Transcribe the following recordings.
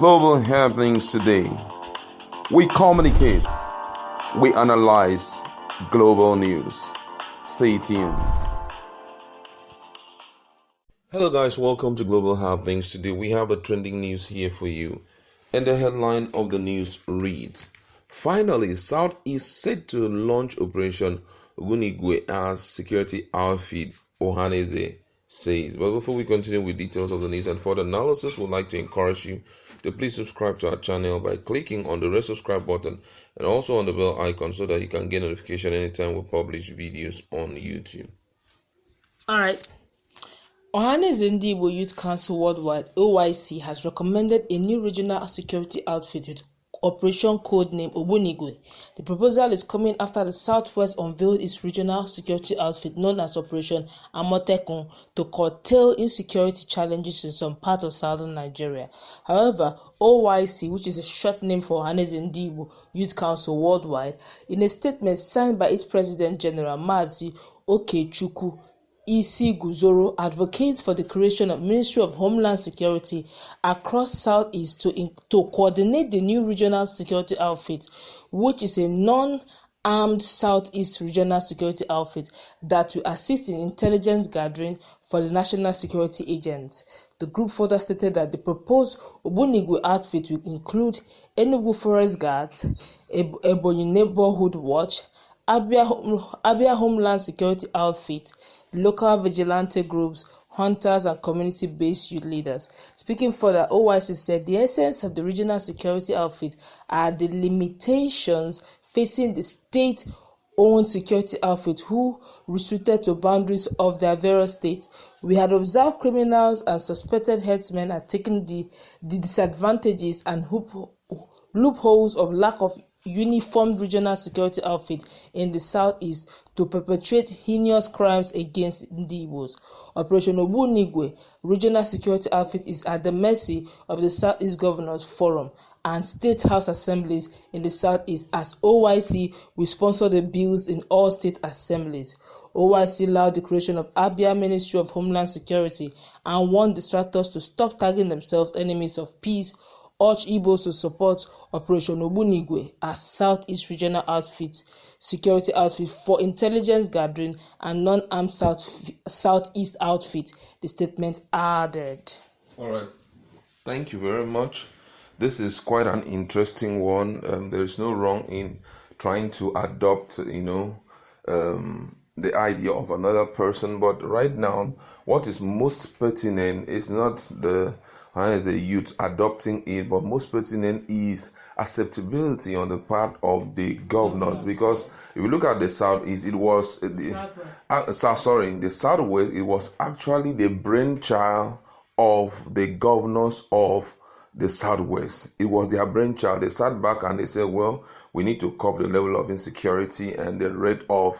Global happenings today. We communicate, we analyze global news. Stay tuned. Hello guys, welcome to Global Happenings. Today we have the trending news here for you. And the headline of the news reads, finally, Southeast set to launch Operation Ogbunigwe as security outfit, Ohaneze says. But before we continue with details of the news and further analysis, we'd like to encourage you to please subscribe to our channel by clicking on the red subscribe button and also on the bell icon so that you can get notification anytime we publish videos on YouTube. Alright. Ohaneze Ndigbo Youth Council Worldwide, OYC, has recommended a new regional security outfit with operation codename Ogbunigwe. The proposal is coming after the Southwest unveiled its regional security outfit known as Operation Amotekun to curtail insecurity challenges in some parts of southern Nigeria. However, OYC, which is a short name for Ohaneze Ndigbo Youth Council Worldwide, in a statement signed by its President General Mazi Okechukwu Isi Guzoro, advocates for the creation of Ministry of Homeland Security across Southeast to coordinate the new regional security outfit, which is a non-armed Southeast regional security outfit that will assist in intelligence gathering for the national security agents. The group further stated that the proposed Ogbunigwe outfit will include Enugu Forest Guards, Ebonyi Neighborhood Watch, Abia Homeland Security Outfit, local vigilante groups, hunters, and community-based youth leaders. Speaking further, OYC said the essence of the regional security outfit are the limitations facing the state-owned security outfit who restricted to boundaries of their various states. We had observed criminals and suspected headsmen are taking the disadvantages and loopholes of lack of uniformed regional security outfit in the Southeast to perpetrate heinous crimes against Ndigbos. Operation Ogbunigwe regional security outfit is at the mercy of the Southeast Governors Forum and State House Assemblies in the Southeast, as OYC will sponsor the bills in all state assemblies. OYC allowed the creation of Abia Ministry of Homeland Security and warned distractors to stop tagging themselves enemies of peace, urge Igbos to support Operation Ogbunigwe as Southeast Regional Outfit, security outfit for intelligence gathering and non-armed Southeast outfit, the statement added. All right. Thank you very much. This is quite an interesting one. There is no wrong in trying to adopt, the idea of another person. But right now, what is most pertinent is not the as a youth adopting it, but most pertinent is acceptability on the part of the governors. Because if you look at the Southeast, it was the Southwest, it was actually the brainchild of the governors of the Southwest. It was their brainchild. They sat back and they said, well, we need to curb the level of insecurity and the rate of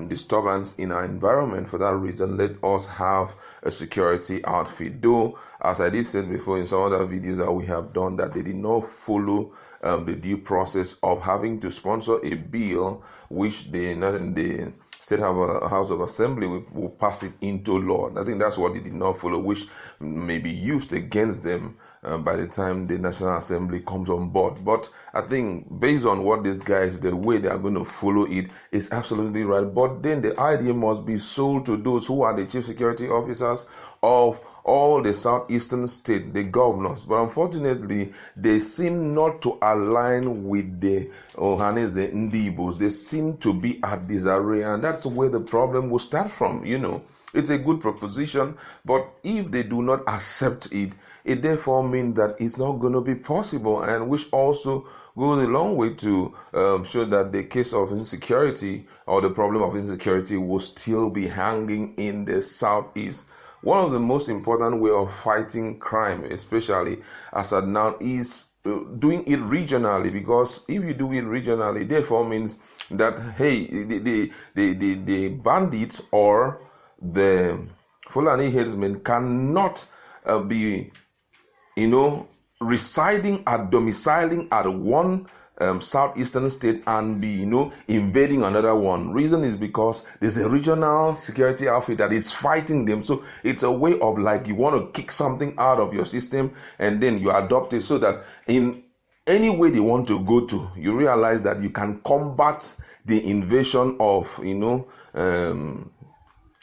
disturbance in our environment. For that reason, let us have a security outfit. Though, as I did say before in some other videos that we have done, that they did not follow the due process of having to sponsor a bill which the State House of Assembly will pass it into law. I think that's what they did not follow, which may be used against them by the time the National Assembly comes on board. But I think based on what these guys, the way they are going to follow it is absolutely right. But then the idea must be sold to those who are the chief security officers of all the southeastern states, the governors. But unfortunately, they seem not to align with the Ohaneze Ndigbos. They seem to be at disarray, and that's where the problem will start from. It's a good proposition, but if they do not accept it, it therefore means that it's not going to be possible, and which also goes a long way to show that the case of insecurity or the problem of insecurity will still be hanging in the Southeast. One of the most important way of fighting crime, especially as of now, is doing it regionally, because if you do it regionally, therefore means that, hey, the bandits or the Fulani headsmen cannot be, domiciling at one southeastern state and be, invading another one. Reason is because there's a regional security outfit that is fighting them. So it's a way of like you want to kick something out of your system and then you adopt it so that in any way they want to go to, you realize that you can combat the invasion of,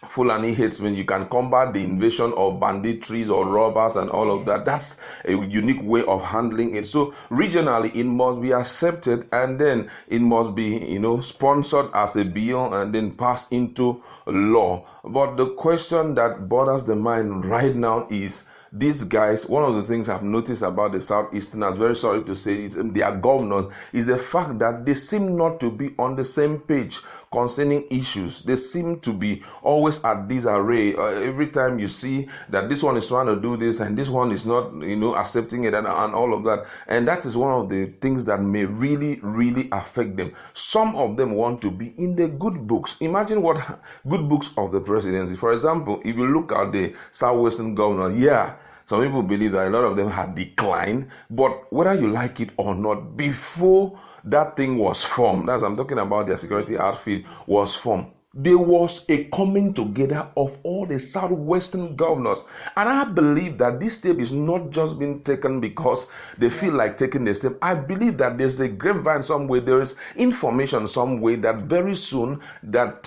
Fulani headsmen. You can combat the invasion of banditries or robbers and all of that. That's a unique way of handling it. So regionally, it must be accepted and then it must be, sponsored as a bill and then passed into law. But the question that bothers the mind right now is, these guys, one of the things I've noticed about the Southeasterners, very sorry to say this, their governors, is the fact that they seem not to be on the same page concerning issues. They seem to be always at disarray. Every time you see that this one is trying to do this and this one is not, accepting it and all of that. And that is one of the things that may really, really affect them. Some of them want to be in the good books. Imagine what good books of the presidency. For example, if you look at the Southwestern governor, some people believe that a lot of them had declined, but whether you like it or not, before that thing was formed, as I'm talking about their security outfit was formed, there was a coming together of all the Southwestern governors. And I believe that this step is not just being taken because they feel like taking the step. I believe that there's a grapevine somewhere, there is information some way that very soon that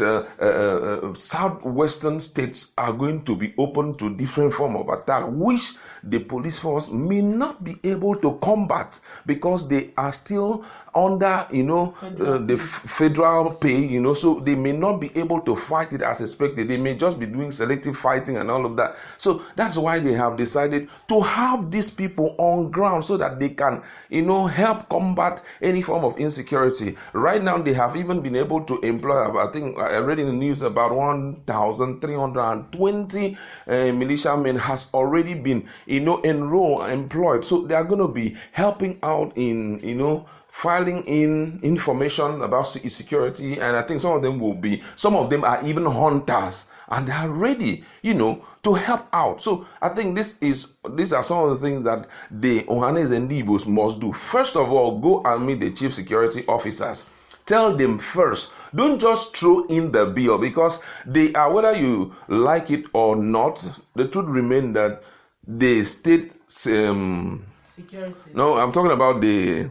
Southwestern states are going to be open to different form of attack, which the police force may not be able to combat because they are still under, the federal pay, so they may not be able to fight it as expected. They may just be doing selective fighting and all of that. So that's why they have decided to have these people on ground so that they can, help combat any form of insecurity. Right now, they have even been able to employ, I think I read in the news about 1,320 militiamen has already been, enrolled, employed. So they are going to be helping out in, filing in information about security, and I think some of them are even hunters, and they are ready, to help out. So I think these are some of the things that the Ohaneze Ndigbos must do. First of all, go and meet the chief security officers. Tell them first. Don't just throw in the bill because they are, whether you like it or not, the truth remains that the state security. No, I'm talking about the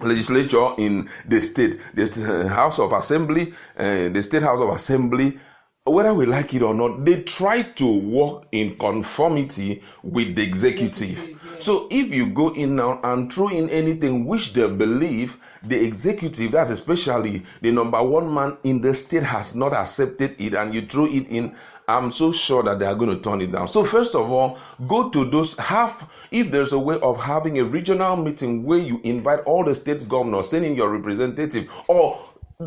legislature in the state, this House of Assembly, the State House of Assembly, whether we like it or not, they try to work in conformity with the executive. Yes. So if you go in now and throw in anything which they believe the executive, that's especially the number one man in the state, has not accepted it, and you throw it in, I'm so sure that they are going to turn it down. So first of all, go to those, if there's a way of having a regional meeting where you invite all the state governors, send in your representative, or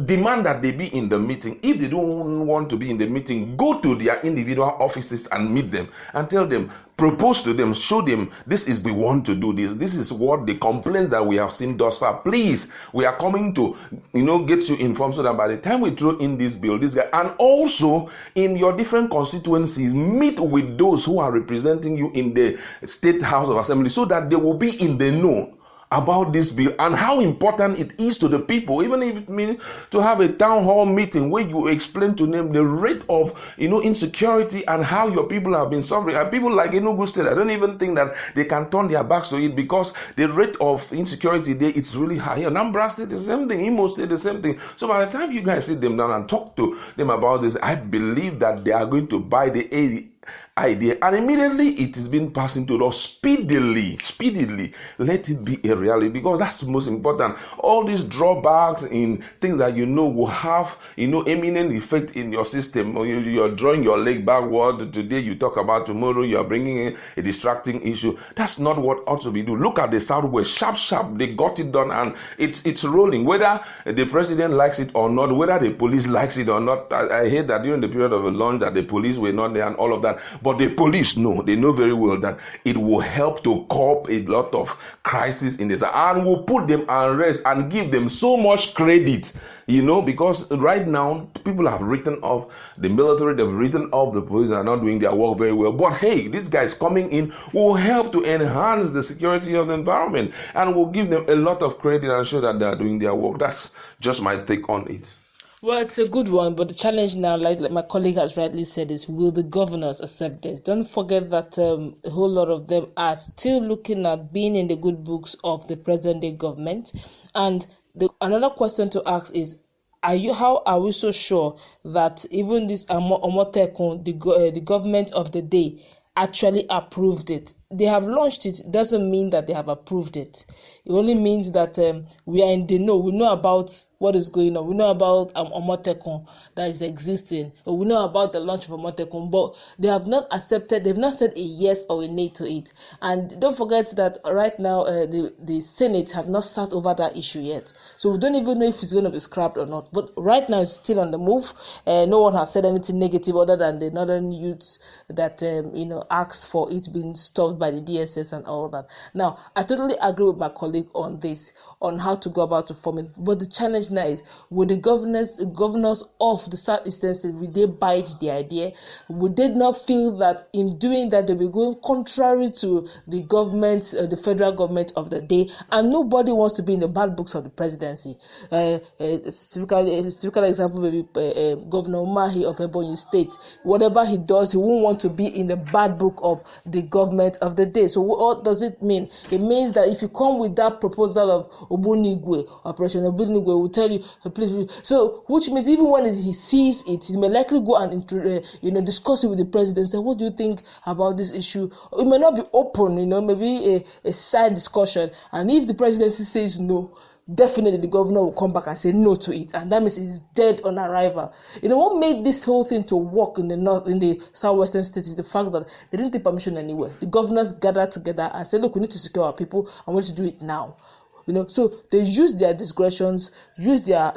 demand that they be in the meeting. If they don't want to be in the meeting, go to their individual offices and meet them and tell them, propose to them, show them, this is, we want to do this. This is what the complaints that we have seen thus far. Please, we are coming to, get you informed so that by the time we throw in this bill, this guy, and also in your different constituencies, meet with those who are representing you in the State House of Assembly so that they will be in the know about this bill and how important it is to the people, even if it means to have a town hall meeting where you explain to them the rate of insecurity and how your people have been suffering. And people like Enugu State, I don't even think that they can turn their backs to it because the rate of insecurity there, it's really high. Anambra State, the same thing. Imo State, the same thing. So by the time you guys sit them down and talk to them about this, I believe that they are going to buy the idea, and immediately it is being passed into law. Speedily let it be a reality, because that's the most important. All these drawbacks in things that will have eminent effect in your system. You're drawing your leg backward. Today you talk about, tomorrow you are bringing in a distracting issue. That's not what ought to be done. Look at the Southwest, sharp, they got it done, and it's rolling, whether the president likes it or not, whether the police likes it or not. I heard that during the period of the launch that the police were not there and all of that. But the police know, they know very well that it will help to curb a lot of crisis in this, and will put them at rest and give them so much credit, because right now people have written off the military, they've written off the police, and are not doing their work very well. But hey, these guys coming in will help to enhance the security of the environment and will give them a lot of credit and show that they are doing their work. That's just my take on it. Well, it's a good one, but the challenge now, like my colleague has rightly said, is will the governors accept this? Don't forget that a whole lot of them are still looking at being in the good books of the present-day government. And another question to ask is, how are we so sure that even this Amotekun, the government of the day, actually approved it? They have launched it. It doesn't mean that they have approved it. It only means that we are in the know. We know about what is going on. We know about Amotekun that is existing. Or we know about the launch of Amotekun, but they have not accepted. They've not said a yes or a nay to it. And don't forget that right now the Senate have not sat over that issue yet. So we don't even know if it's going to be scrapped or not. But right now it's still on the move. No one has said anything negative other than the northern youths that asked for it being stopped by the DSS and all that. Now, I totally agree with my colleague on this, on how to go about reforming. But the challenge now is, will the governors of the southeastern state, will they bite the idea? Would they not feel that in doing that they'll be going contrary to the government, the federal government of the day, and nobody wants to be in the bad books of the presidency? A typical example maybe Governor Mahi of Ebonyi State. Whatever he does, he won't want to be in the bad book of the government of the day. So what does it mean? It means that if you come with that proposal of Ogbunigwe, Operation Ogbunigwe will tell you, please. So which means even when he sees it, he may likely go and discuss it with the president. Say, what do you think about this issue? It may not be open, maybe a side discussion. And if the presidency says no, definitely the governor will come back and say no to it, and that means it's dead on arrival. What made this whole thing to work in the southwestern states is the fact that they didn't take permission anywhere. The governors gathered together and said, look, we need to secure our people and we need to do it now. So they used their discretions, used their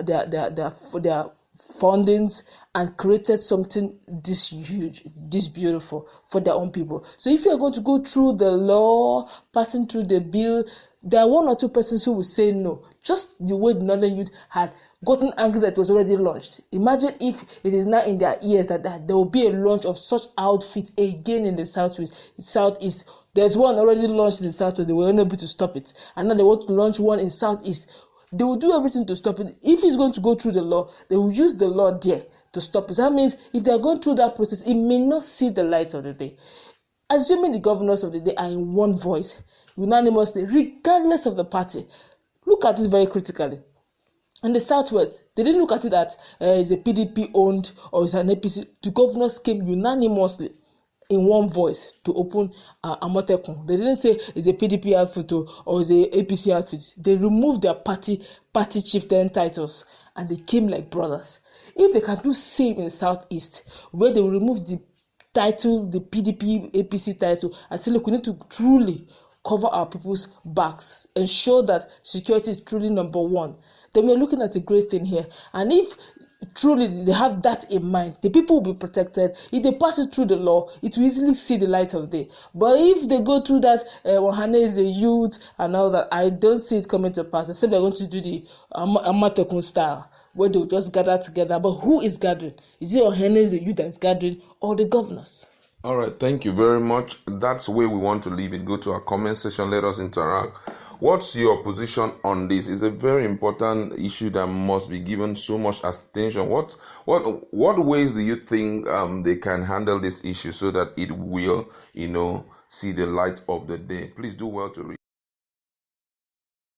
fundings, and created something this huge, this beautiful for their own people. So if you're going to go through the law, passing through the bill, there are one or two persons who will say no, just the way the northern youth had gotten angry that it was already launched. Imagine if it is now in their ears that there will be a launch of such outfits again in the southeast. There's one already launched in the southwest, they were unable to stop it, and now they want to launch one in southeast. They will do everything to stop it. If it's going to go through the law, they will use the law there to stop it. So that means if they're going through that process, it may not see the light of the day. Assuming the governors of the day are in one voice, unanimously, regardless of the party, look at it very critically. In the southwest, they didn't look at it that it's a PDP owned or it's an APC. The governors came unanimously in one voice to open Amotekun. They didn't say it's a PDP outfit or it's a APC outfit. They removed their party chieftain titles and they came like brothers. If they can do same in southeast, where they will remove the title, the PDP APC title, and say, look, we need to truly cover our people's backs, ensure that security is truly number one, then we're looking at a great thing here. And if truly they have that in mind, the people will be protected. If they pass it through the law, it will easily see the light of day. But if they go through that Ohaneze youth and all that, I don't see it coming to pass. Except they're going to do the Amotekun style, where they'll just gather together. But who is gathering? Is it Ohaneze youth that is gathering, or the governors? All right, thank you very much. That's where we want to leave it. Go to our comment section, let us interact. What's your position on this? It's a very important issue that must be given so much attention. What ways do you think they can handle this issue so that it will, see the light of the day? Please do well to read.